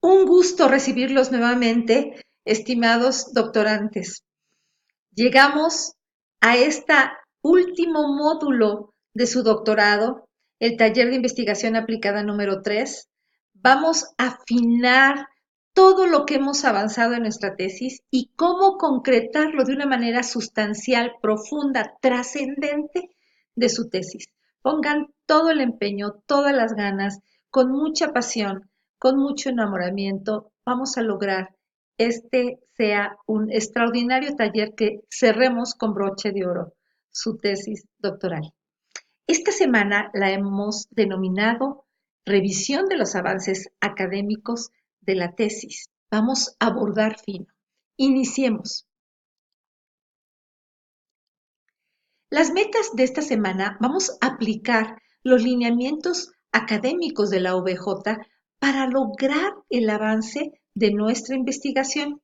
Un gusto recibirlos nuevamente, estimados doctorantes. Llegamos a este último módulo de su doctorado, el taller de investigación aplicada número 3. Vamos a afinar todo lo que hemos avanzado en nuestra tesis y cómo concretarlo de una manera sustancial, profunda, trascendente de su tesis. Pongan todo el empeño, todas las ganas, con mucha pasión, con mucho enamoramiento. Vamos a lograr sea un extraordinario taller que cerremos con broche de oro su tesis doctoral. Esta semana la hemos denominado Revisión de los avances académicos de la tesis. Vamos a abordar fino. Iniciemos. Las metas de esta semana vamos a aplicar los lineamientos académicos de la OBJ para lograr el avance de nuestra investigación.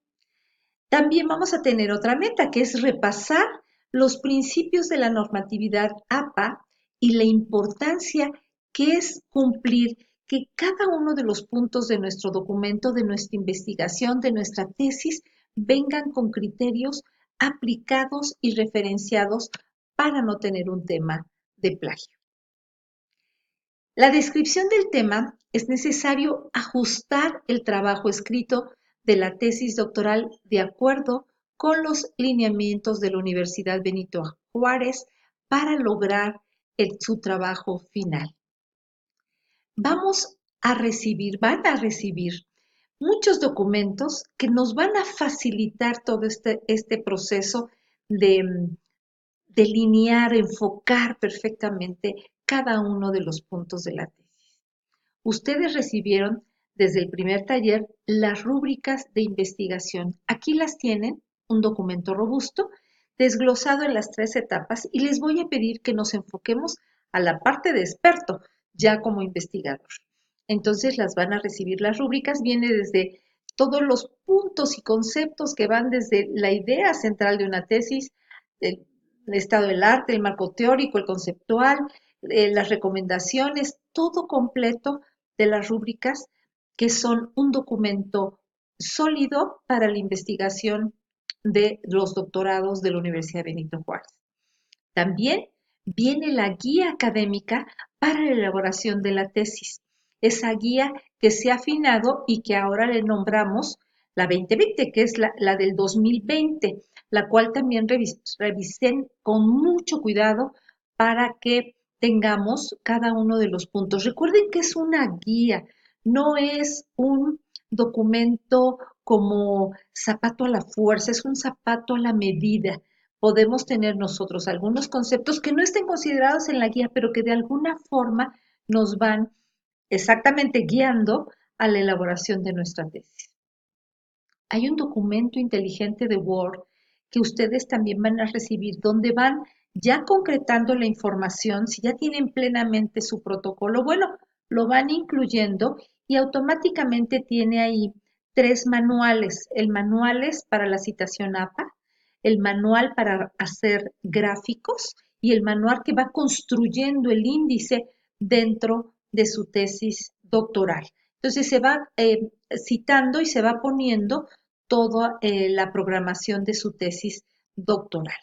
También vamos a tener otra meta, que es repasar los principios de la normatividad APA y la importancia que es cumplir que cada uno de los puntos de nuestro documento, de nuestra investigación, de nuestra tesis, vengan con criterios aplicados y referenciados para no tener un tema de plagio. La descripción del tema es necesario ajustar el trabajo escrito de la tesis doctoral de acuerdo con los lineamientos de la Universidad Benito Juárez para lograr su trabajo final. Van a recibir muchos documentos que nos van a facilitar todo este proceso de delinear, enfocar perfectamente cada uno de los puntos de la tesis. Ustedes recibieron desde el primer taller las rúbricas de investigación. Aquí las tienen, un documento robusto, desglosado en las 3 etapas y les voy a pedir que nos enfoquemos a la parte de experto, ya como investigador. Entonces las van a recibir las rúbricas, viene desde todos los puntos y conceptos que van desde la idea central de una tesis, el estado del arte, el marco teórico, el conceptual, las recomendaciones, todo completo de las rúbricas que son un documento sólido para la investigación de los doctorados de la Universidad Benito Juárez. También viene la guía académica para la elaboración de la tesis. Esa guía que se ha afinado y que ahora le nombramos la 2020, que es la del 2020, la cual también revisen con mucho cuidado para que tengamos cada uno de los puntos. Recuerden que es una guía, no es un documento como zapato a la fuerza, es un zapato a la medida. Podemos tener nosotros algunos conceptos que no estén considerados en la guía, pero que de alguna forma nos van exactamente guiando a la elaboración de nuestra tesis. Hay un documento inteligente de Word que ustedes también van a recibir, donde van ya concretando la información, si ya tienen plenamente su protocolo, bueno, lo van incluyendo y automáticamente tiene ahí 3 manuales. El manual es para la citación APA, el manual para hacer gráficos y el manual que va construyendo el índice dentro de su tesis doctoral. Entonces se va citando y se va poniendo toda la programación de su tesis doctoral.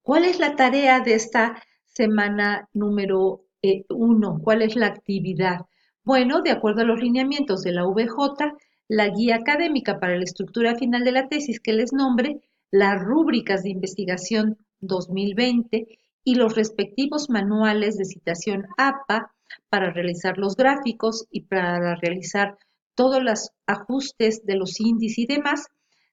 ¿Cuál es la tarea de esta semana número 1? ¿Cuál es la actividad? Bueno, de acuerdo a los lineamientos de la VJ, la guía académica para la estructura final de la tesis que les nombre, las rúbricas de investigación 2020 y los respectivos manuales de citación APA para realizar los gráficos y para realizar todos los ajustes de los índices y demás,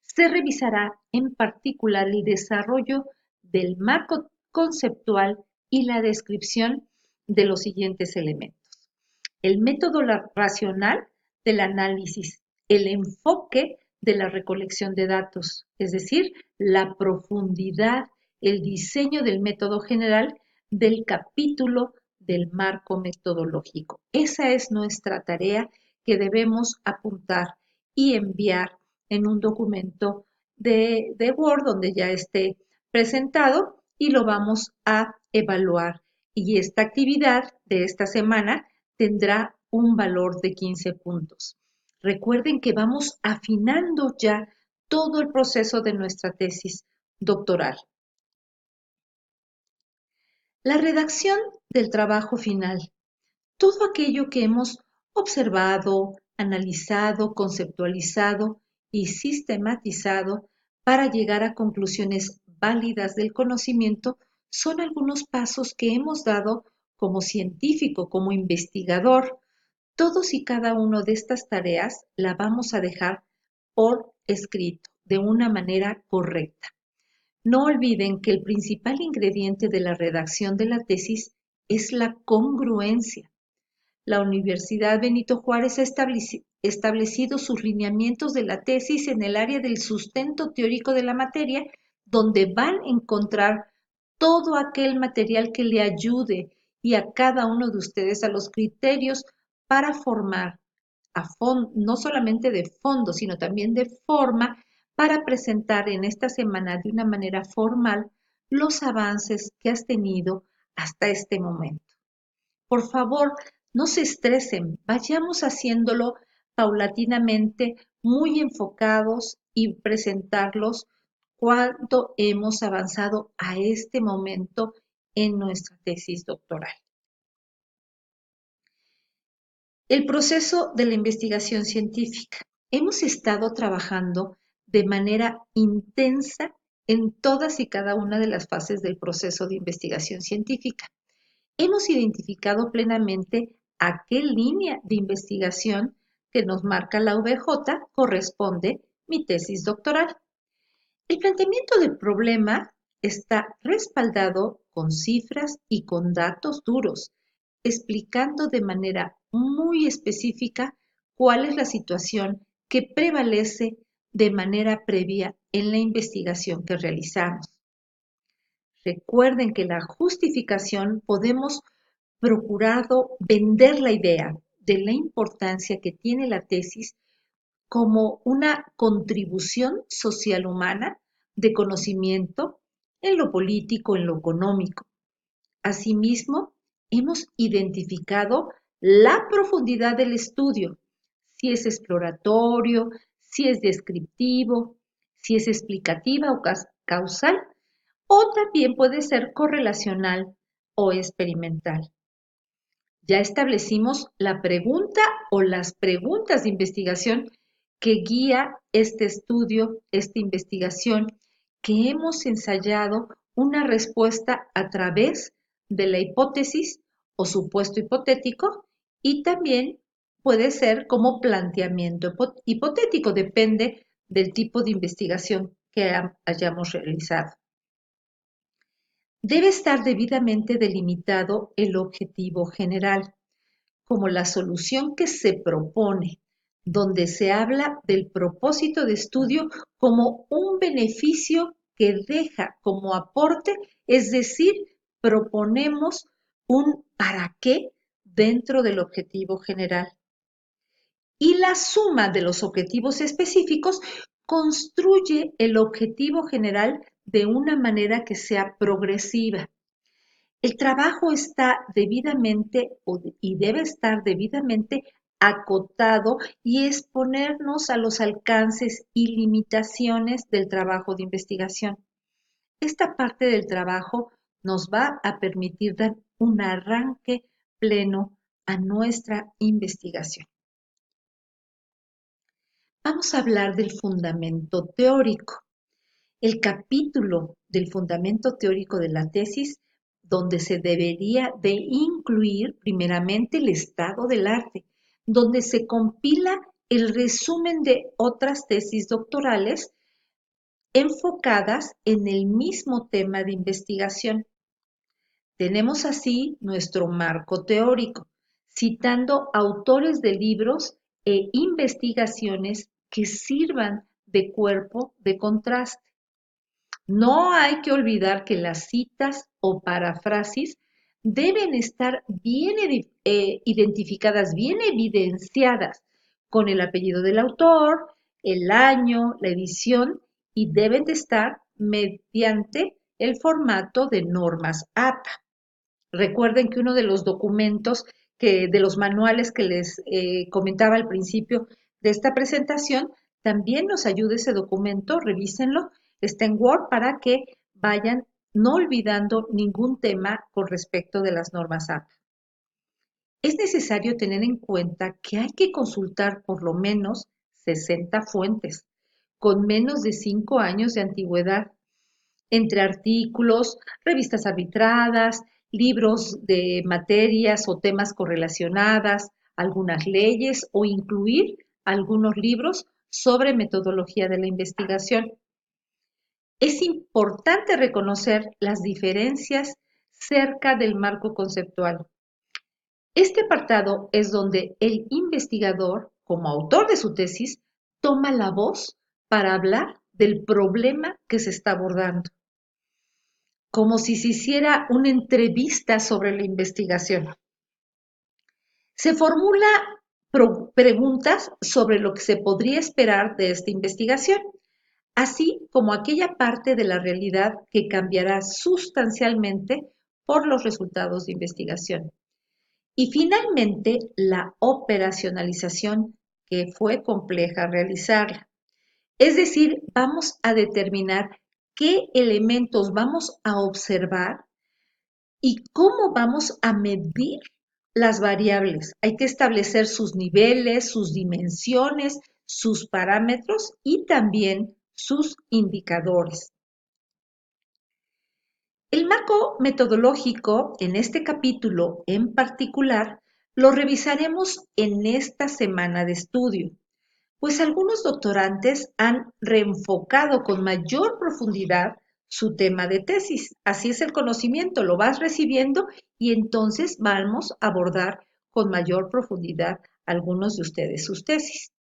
se revisará en particular el desarrollo del marco conceptual y la descripción de los siguientes elementos. El método racional del análisis, el enfoque de la recolección de datos, es decir, la profundidad, el diseño del método general del capítulo del marco metodológico. Esa es nuestra tarea que debemos apuntar y enviar en un documento de Word donde ya esté presentado y lo vamos a evaluar. Y esta actividad de esta semana tendrá un valor de 15 puntos. Recuerden que vamos afinando ya todo el proceso de nuestra tesis doctoral. La redacción del trabajo final. Todo aquello que hemos observado, analizado, conceptualizado y sistematizado para llegar a conclusiones válidas del conocimiento son algunos pasos que hemos dado como científico, como investigador. Todos y cada uno de estas tareas la vamos a dejar por escrito, de una manera correcta. No olviden que el principal ingrediente de la redacción de la tesis es la congruencia. La Universidad Benito Juárez ha establecido sus lineamientos de la tesis en el área del sustento teórico de la materia, donde van a encontrar todo aquel material que le ayude y a cada uno de ustedes a los criterios para formar no solamente de fondo, sino también de forma para presentar en esta semana de una manera formal los avances que has tenido hasta este momento. Por favor, no se estresen, vayamos haciéndolo paulatinamente, muy enfocados y presentarlos cuánto hemos avanzado a este momento en nuestra tesis doctoral. El proceso de la investigación científica. Hemos estado trabajando de manera intensa en todas y cada una de las fases del proceso de investigación científica. Hemos identificado plenamente a qué línea de investigación que nos marca la VJ corresponde mi tesis doctoral. El planteamiento del problema está respaldado con cifras y con datos duros, explicando de manera muy específica cuál es la situación que prevalece de manera previa en la investigación que realizamos. Recuerden que la justificación podemos procurado vender la idea de la importancia que tiene la tesis como una contribución social humana de conocimiento en lo político, en lo económico. Asimismo, hemos identificado la profundidad del estudio, si es exploratorio, si es descriptivo, si es explicativa o causal, o también puede ser correlacional o experimental. Ya establecimos la pregunta o las preguntas de investigación que guía este estudio, esta investigación, que hemos ensayado una respuesta a través de la hipótesis o supuesto hipotético y también puede ser como planteamiento hipotético, depende del tipo de investigación que hayamos realizado. Debe estar debidamente delimitado el objetivo general, como la solución que se propone, donde se habla del propósito de estudio como un beneficio que deja como aporte, es decir, proponemos un para qué dentro del objetivo general. Y la suma de los objetivos específicos construye el objetivo general de una manera que sea progresiva. El trabajo está debidamente y debe estar debidamente acotado y exponernos a los alcances y limitaciones del trabajo de investigación. Esta parte del trabajo nos va a permitir dar un arranque pleno a nuestra investigación. Vamos a hablar del fundamento teórico. El capítulo del fundamento teórico de la tesis, donde se debería de incluir primeramente el estado del arte, donde se compila el resumen de otras tesis doctorales enfocadas en el mismo tema de investigación. Tenemos así nuestro marco teórico, citando autores de libros e investigaciones que sirvan de cuerpo de contraste. No hay que olvidar que las citas o parafrasis deben estar bien identificadas, bien evidenciadas con el apellido del autor, el año, la edición y deben de estar mediante el formato de normas APA. Recuerden que uno de los documentos de los manuales que les comentaba al principio de esta presentación, también nos ayuda ese documento, revísenlo, está en Word para que vayan no olvidando ningún tema con respecto de las normas AP. Es necesario tener en cuenta que hay que consultar por lo menos 60 fuentes con menos de 5 años de antigüedad, entre artículos, revistas arbitradas, libros de materias o temas correlacionadas, algunas leyes o incluir algunos libros sobre metodología de la investigación. Es importante reconocer las diferencias cerca del marco conceptual. Este apartado es donde el investigador, como autor de su tesis, toma la voz para hablar del problema que se está abordando, como si se hiciera una entrevista sobre la investigación. Se formula preguntas sobre lo que se podría esperar de esta investigación, así como aquella parte de la realidad que cambiará sustancialmente por los resultados de investigación. Y finalmente, la operacionalización, que fue compleja realizarla. Es decir, vamos a determinar qué elementos vamos a observar y cómo vamos a medir las variables. Hay que establecer sus niveles, sus dimensiones, sus parámetros y también sus indicadores. El marco metodológico en este capítulo en particular lo revisaremos en esta semana de estudio, pues algunos doctorantes han reenfocado con mayor profundidad su tema de tesis. Así es el conocimiento, lo vas recibiendo y entonces vamos a abordar con mayor profundidad algunos de ustedes sus tesis.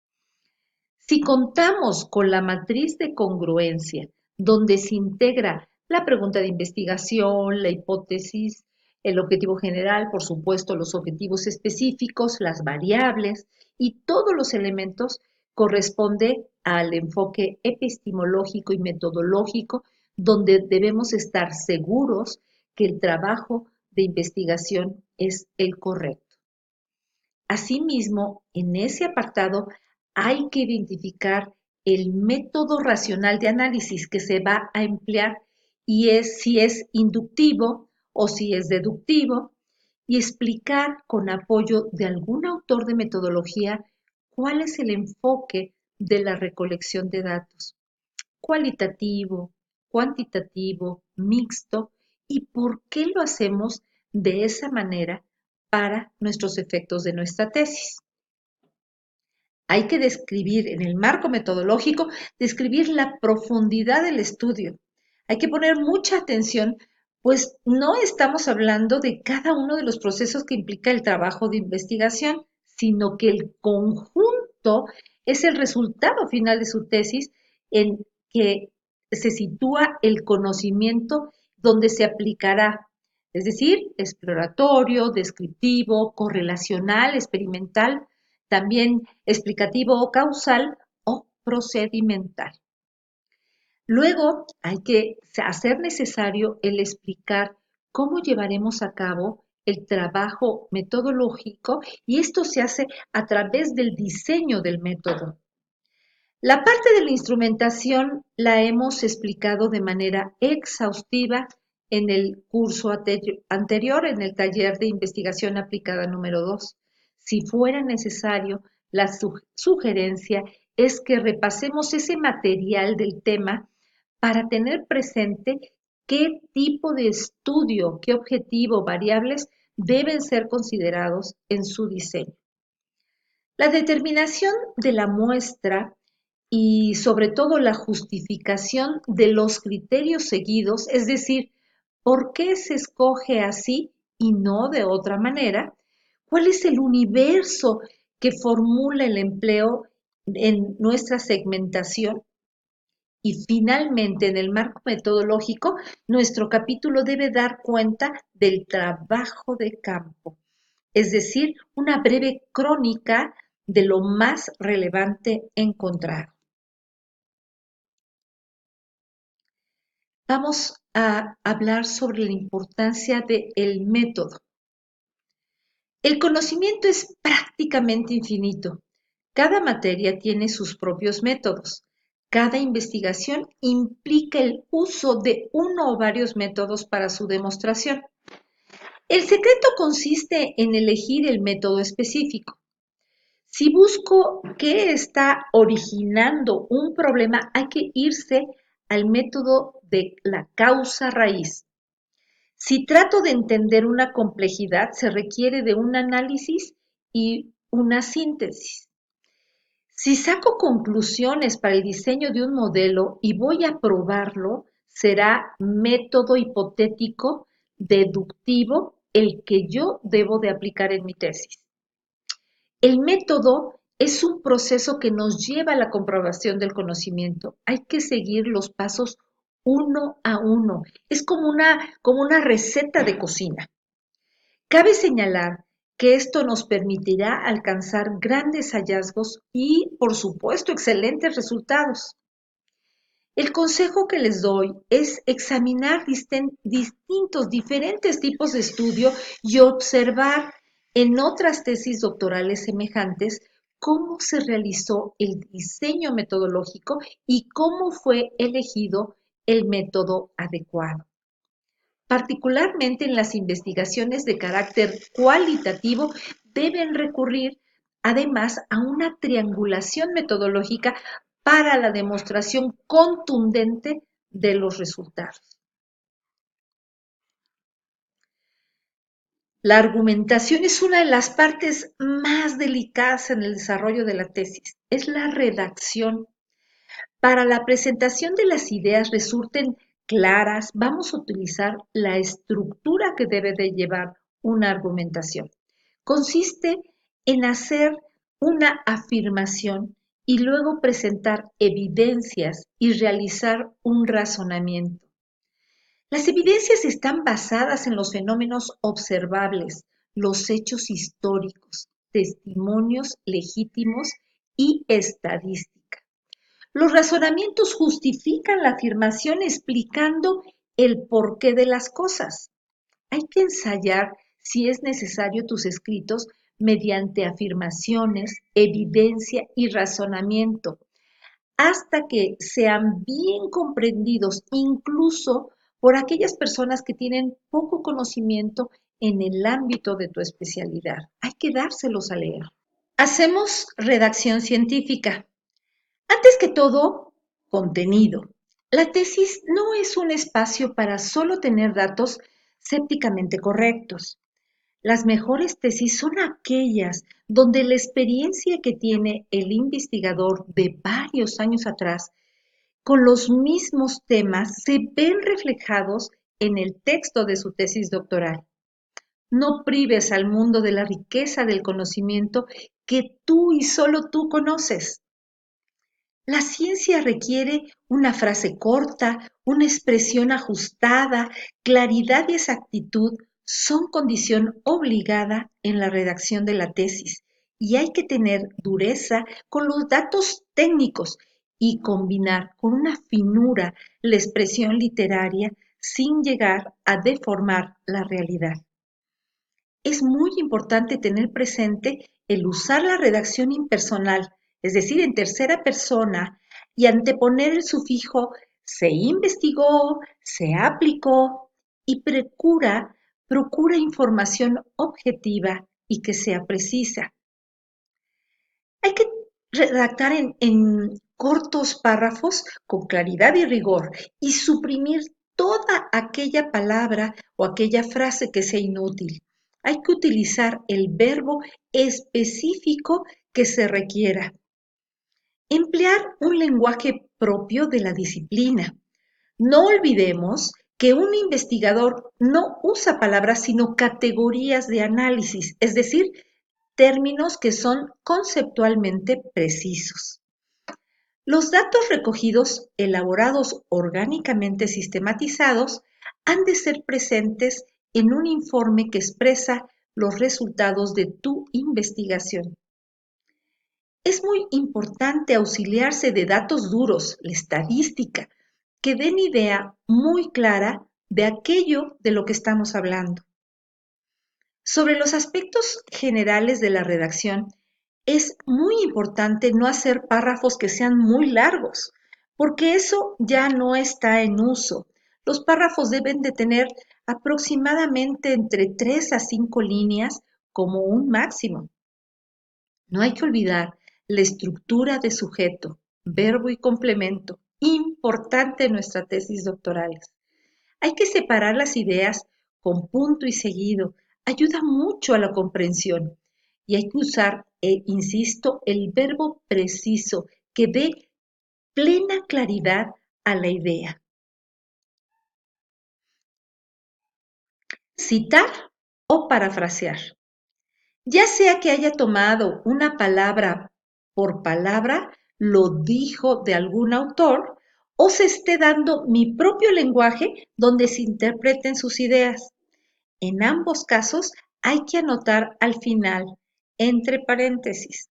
Si contamos con la matriz de congruencia, donde se integra la pregunta de investigación, la hipótesis, el objetivo general, por supuesto, los objetivos específicos, las variables y todos los elementos, corresponde al enfoque epistemológico y metodológico, donde debemos estar seguros que el trabajo de investigación es el correcto. Asimismo, en ese apartado hay que identificar el método racional de análisis que se va a emplear y es si es inductivo o si es deductivo y explicar con apoyo de algún autor de metodología cuál es el enfoque de la recolección de datos, cualitativo, cuantitativo, mixto y por qué lo hacemos de esa manera para nuestros efectos de nuestra tesis. Hay que describir en el marco metodológico, describir la profundidad del estudio. Hay que poner mucha atención, pues no estamos hablando de cada uno de los procesos que implica el trabajo de investigación, sino que el conjunto es el resultado final de su tesis en que se sitúa el conocimiento donde se aplicará, es decir, exploratorio, descriptivo, correlacional, experimental, también explicativo o causal o procedimental. Luego hay que hacer necesario el explicar cómo llevaremos a cabo el trabajo metodológico y esto se hace a través del diseño del método. La parte de la instrumentación la hemos explicado de manera exhaustiva en el curso anterior, en el taller de investigación aplicada número 2. Si fuera necesario, la sugerencia es que repasemos ese material del tema para tener presente qué tipo de estudio, qué objetivo, variables deben ser considerados en su diseño. La determinación de la muestra y sobre todo la justificación de los criterios seguidos, es decir, por qué se escoge así y no de otra manera, cuál es el universo que formula el empleo en nuestra segmentación y finalmente en el marco metodológico, nuestro capítulo debe dar cuenta del trabajo de campo, es decir, una breve crónica de lo más relevante encontrado. Vamos a hablar sobre la importancia del método. El conocimiento es prácticamente infinito, Cada materia tiene sus propios métodos. Cada investigación implica el uso de uno o varios métodos para su demostración. El secreto consiste en elegir el método específico. Si busco qué está originando un problema, hay que irse al método de la causa raíz. Si trato de entender una complejidad, se requiere de un análisis y una síntesis. Si saco conclusiones para el diseño de un modelo y voy a probarlo, será método hipotético deductivo el que yo debo de aplicar en mi tesis. El método es un proceso que nos lleva a la comprobación del conocimiento. Hay que seguir los pasos uno a uno. Es como una receta de cocina. Cabe señalar que esto nos permitirá alcanzar grandes hallazgos y, por supuesto, excelentes resultados. El consejo que les doy es examinar diferentes tipos de estudio y observar en otras tesis doctorales semejantes cómo se realizó el diseño metodológico y cómo fue elegido el método adecuado. Particularmente en las investigaciones de carácter cualitativo, deben recurrir además a una triangulación metodológica para la demostración contundente de los resultados. La argumentación es una de las partes más delicadas en el desarrollo de la tesis. Es la redacción. Para la presentación de las ideas resulten claras, vamos a utilizar la estructura que debe de llevar una argumentación. Consiste en hacer una afirmación y luego presentar evidencias y realizar un razonamiento. Las evidencias están basadas en los fenómenos observables, los hechos históricos, testimonios legítimos y estadística. Los razonamientos justifican la afirmación explicando el porqué de las cosas. Hay que ensayar, si es necesario, tus escritos mediante afirmaciones, evidencia y razonamiento, hasta que sean bien comprendidos, incluso por aquellas personas que tienen poco conocimiento en el ámbito de tu especialidad. Hay que dárselos a leer. Hacemos redacción científica. Antes que todo, contenido. La tesis no es un espacio para solo tener datos sépticamente correctos. Las mejores tesis son aquellas donde la experiencia que tiene el investigador de varios años atrás con los mismos temas se ven reflejados en el texto de su tesis doctoral. No prives al mundo de la riqueza del conocimiento que tú y solo tú conoces. La ciencia requiere una frase corta, una expresión ajustada, claridad y exactitud son condición obligada en la redacción de la tesis y hay que tener dureza con los datos técnicos y combinar con una finura la expresión literaria sin llegar a deformar la realidad. Es muy importante tener presente el usar la redacción impersonal, es decir, en tercera persona, y anteponer el sufijo se investigó, se aplicó y procura información objetiva y que sea precisa. Hay que redactar en cortos párrafos con claridad y rigor y suprimir toda aquella palabra o aquella frase que sea inútil. Hay que utilizar el verbo específico que se requiera. Emplear un lenguaje propio de la disciplina. No olvidemos que un investigador no usa palabras sino categorías de análisis, es decir, términos que son conceptualmente precisos. Los datos recogidos, elaborados orgánicamente sistematizados, han de ser presentes en un informe que expresa los resultados de tu investigación. Es muy importante auxiliarse de datos duros, la estadística, que den idea muy clara de aquello de lo que estamos hablando. Sobre los aspectos generales de la redacción, Es muy importante no hacer párrafos que sean muy largos, porque eso ya no está en uso. Los párrafos deben de tener aproximadamente entre 3 a 5 líneas como un máximo. No hay que olvidar la estructura de sujeto, verbo y complemento, importante en nuestra tesis doctorales. Hay que separar las ideas con punto y seguido, ayuda mucho a la comprensión. Y hay que usar, insisto, el verbo preciso que dé plena claridad a la idea. Citar o parafrasear. Ya sea que haya tomado una palabra por palabra, lo dijo de algún autor, o se esté dando mi propio lenguaje donde se interpreten sus ideas. En ambos casos hay que anotar al final, entre paréntesis,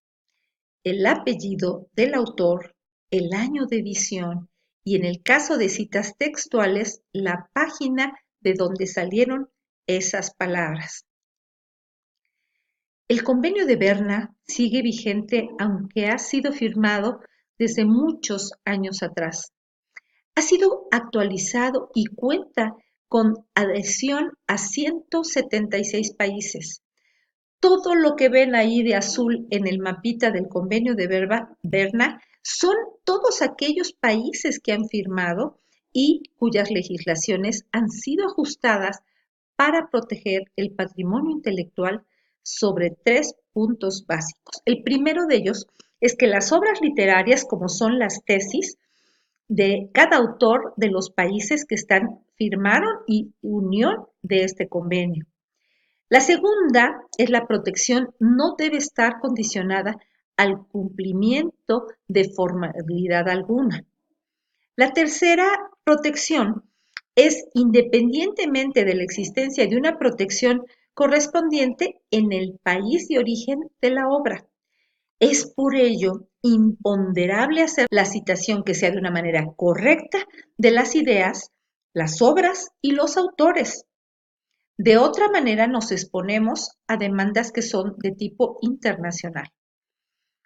el apellido del autor, el año de edición y en el caso de citas textuales, la página de donde salieron esas palabras. El Convenio de Berna sigue vigente aunque ha sido firmado desde muchos años atrás. Ha sido actualizado y cuenta con adhesión a 176 países. Todo lo que ven ahí de azul en el mapita del Convenio de Berna son todos aquellos países que han firmado y cuyas legislaciones han sido ajustadas para proteger el patrimonio intelectual sobre 3 puntos básicos. El primero de ellos es que las obras literarias, como son las tesis de cada autor de los países que firmaron y unión de este convenio. La segunda es la protección no debe estar condicionada al cumplimiento de formalidad alguna. La tercera protección es independientemente de la existencia de una protección correspondiente en el país de origen de la obra. Es por ello imponderable hacer la citación que sea de una manera correcta de las ideas, las obras y los autores. De otra manera nos exponemos a demandas que son de tipo internacional.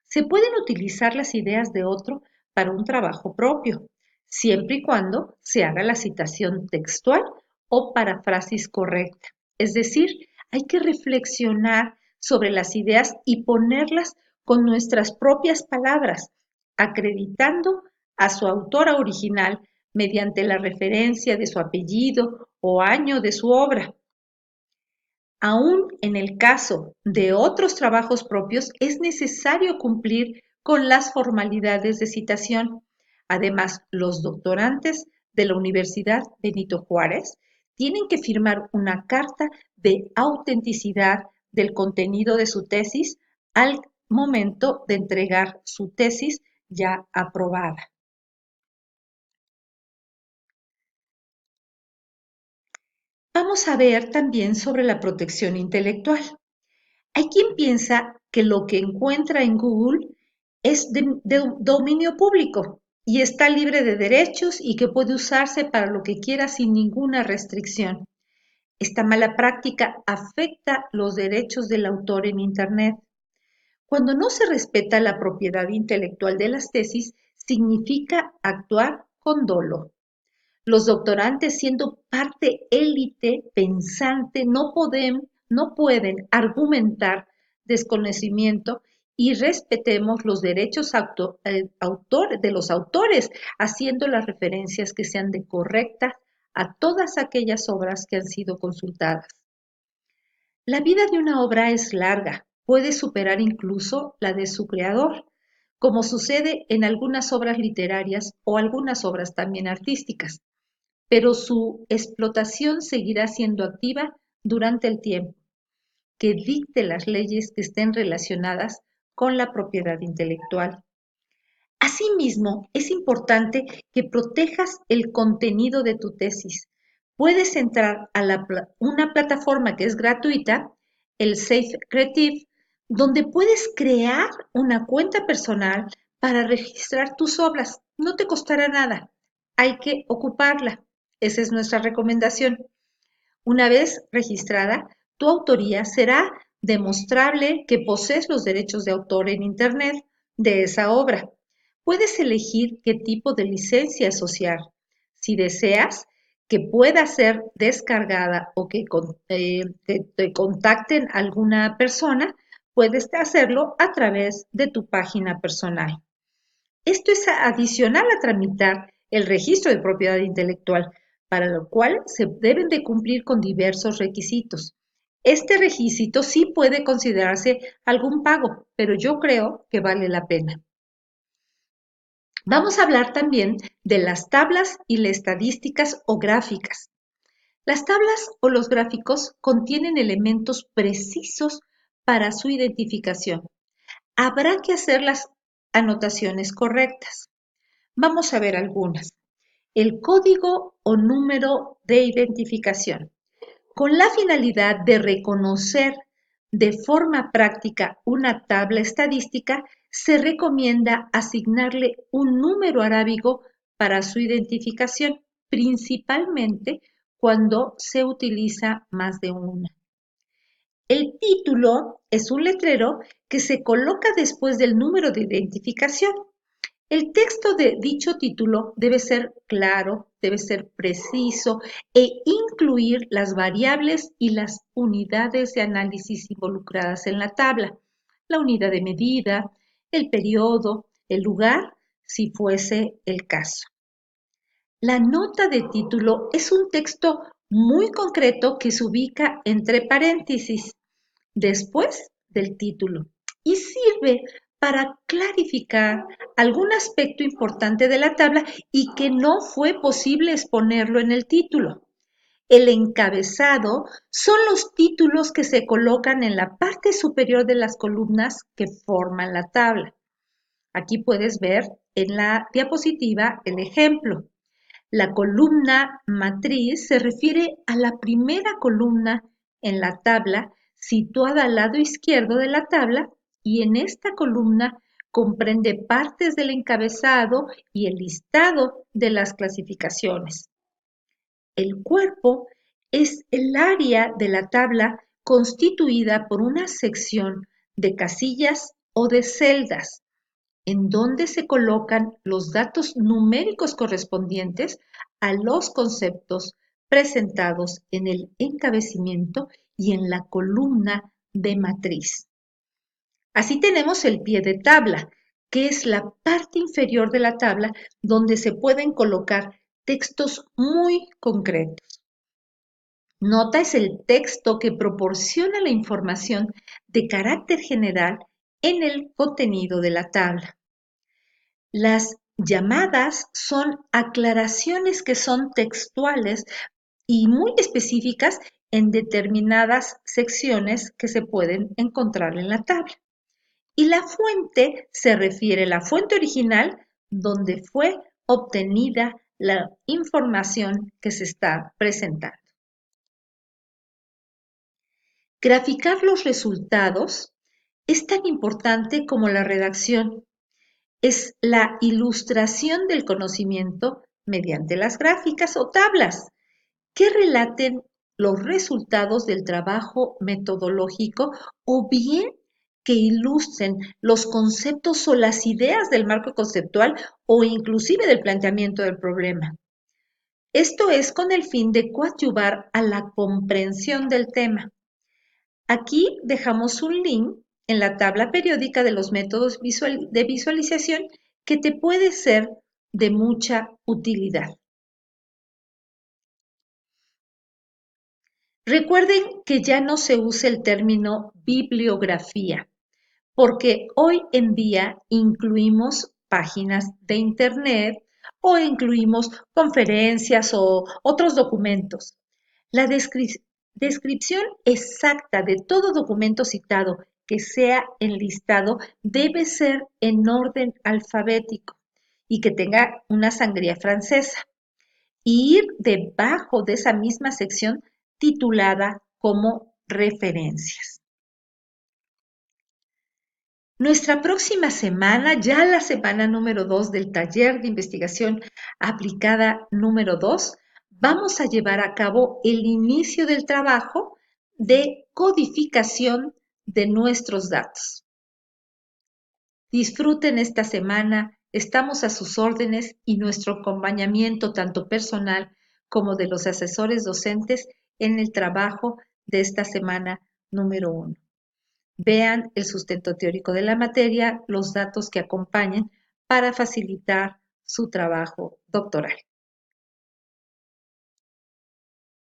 Se pueden utilizar las ideas de otro para un trabajo propio, siempre y cuando se haga la citación textual o parafrasis correcta. Es decir, hay que reflexionar sobre las ideas y ponerlas con nuestras propias palabras, acreditando a su autora original mediante la referencia de su apellido o año de su obra. Aún en el caso de otros trabajos propios, es necesario cumplir con las formalidades de citación. Además, los doctorantes de la Universidad Benito Juárez tienen que firmar una carta de autenticidad del contenido de su tesis al momento de entregar su tesis ya aprobada. Vamos a ver también sobre la protección intelectual. Hay quien piensa que lo que encuentra en Google es de dominio público y está libre de derechos y que puede usarse para lo que quiera sin ninguna restricción. Esta mala práctica afecta los derechos del autor en Internet. Cuando no se respeta la propiedad intelectual de las tesis, significa actuar con dolo. Los doctorantes, siendo parte élite pensante, no pueden argumentar desconocimiento y respetemos los derechos de los autores, haciendo las referencias que sean de correctas a todas aquellas obras que han sido consultadas. La vida de una obra es larga, puede superar incluso la de su creador, como sucede en algunas obras literarias o algunas obras también artísticas, pero su explotación seguirá siendo activa durante el tiempo que dicte las leyes que estén relacionadas con la propiedad intelectual. Asimismo, es importante que protejas el contenido de tu tesis. Puedes entrar a una plataforma que es gratuita, el Safe Creative, donde puedes crear una cuenta personal para registrar tus obras. No te costará nada. Hay que ocuparla. Esa es nuestra recomendación. Una vez registrada, tu autoría será demostrable que posees los derechos de autor en Internet de esa obra. Puedes elegir qué tipo de licencia asociar. Si deseas que pueda ser descargada o que te contacten alguna persona, puedes hacerlo a través de tu página personal. Esto es adicional a tramitar el registro de propiedad intelectual, para lo cual se deben de cumplir con diversos requisitos. Este requisito sí puede considerarse algún pago, pero yo creo que vale la pena. Vamos a hablar también de las tablas y las estadísticas o gráficas. Las tablas o los gráficos contienen elementos precisos para su identificación. Habrá que hacer las anotaciones correctas. Vamos a ver algunas. El código o número de identificación. Con la finalidad de reconocer de forma práctica una tabla estadística, se recomienda asignarle un número arábigo para su identificación, principalmente cuando se utiliza más de una. El título es un letrero que se coloca después del número de identificación. El texto de dicho título debe ser claro, debe ser preciso e incluir las variables y las unidades de análisis involucradas en la tabla, la unidad de medida, el periodo, el lugar, si fuese el caso. La nota de título es un texto muy concreto que se ubica entre paréntesis después del título y sirve para clarificar algún aspecto importante de la tabla y que no fue posible exponerlo en el título. El encabezado son los títulos que se colocan en la parte superior de las columnas que forman la tabla. Aquí puedes ver en la diapositiva el ejemplo. La columna matriz se refiere a la primera columna en la tabla situada al lado izquierdo de la tabla y en esta columna comprende partes del encabezado y el listado de las clasificaciones. El cuerpo es el área de la tabla constituida por una sección de casillas o de celdas en donde se colocan los datos numéricos correspondientes a los conceptos presentados en el encabezamiento y en la columna de matriz. Así tenemos el pie de tabla, que es la parte inferior de la tabla donde se pueden colocar textos muy concretos. Nota es el texto que proporciona la información de carácter general en el contenido de la tabla. Las llamadas son aclaraciones que son textuales y muy específicas en determinadas secciones que se pueden encontrar en la tabla. Y la fuente se refiere a la fuente original donde fue obtenida la información que se está presentando. Graficar los resultados es tan importante como la redacción. Es la ilustración del conocimiento mediante las gráficas o tablas que relaten los resultados del trabajo metodológico o bien que ilustren los conceptos o las ideas del marco conceptual o inclusive del planteamiento del problema. Esto es con el fin de coadyuvar a la comprensión del tema. Aquí dejamos un link en la tabla periódica de los métodos de visualización que te puede ser de mucha utilidad. Recuerden que ya no se usa el término bibliografía, porque hoy en día incluimos páginas de internet o incluimos conferencias o otros documentos. La descripción exacta de todo documento citado que sea enlistado debe ser en orden alfabético y que tenga una sangría francesa y ir debajo de esa misma sección titulada como referencias. Nuestra próxima semana, ya la semana número 2 del taller de investigación aplicada número 2, vamos a llevar a cabo el inicio del trabajo de codificación de nuestros datos. Disfruten esta semana, estamos a sus órdenes y nuestro acompañamiento tanto personal como de los asesores docentes en el trabajo de esta semana número 1. Vean el sustento teórico de la materia, los datos que acompañan para facilitar su trabajo doctoral.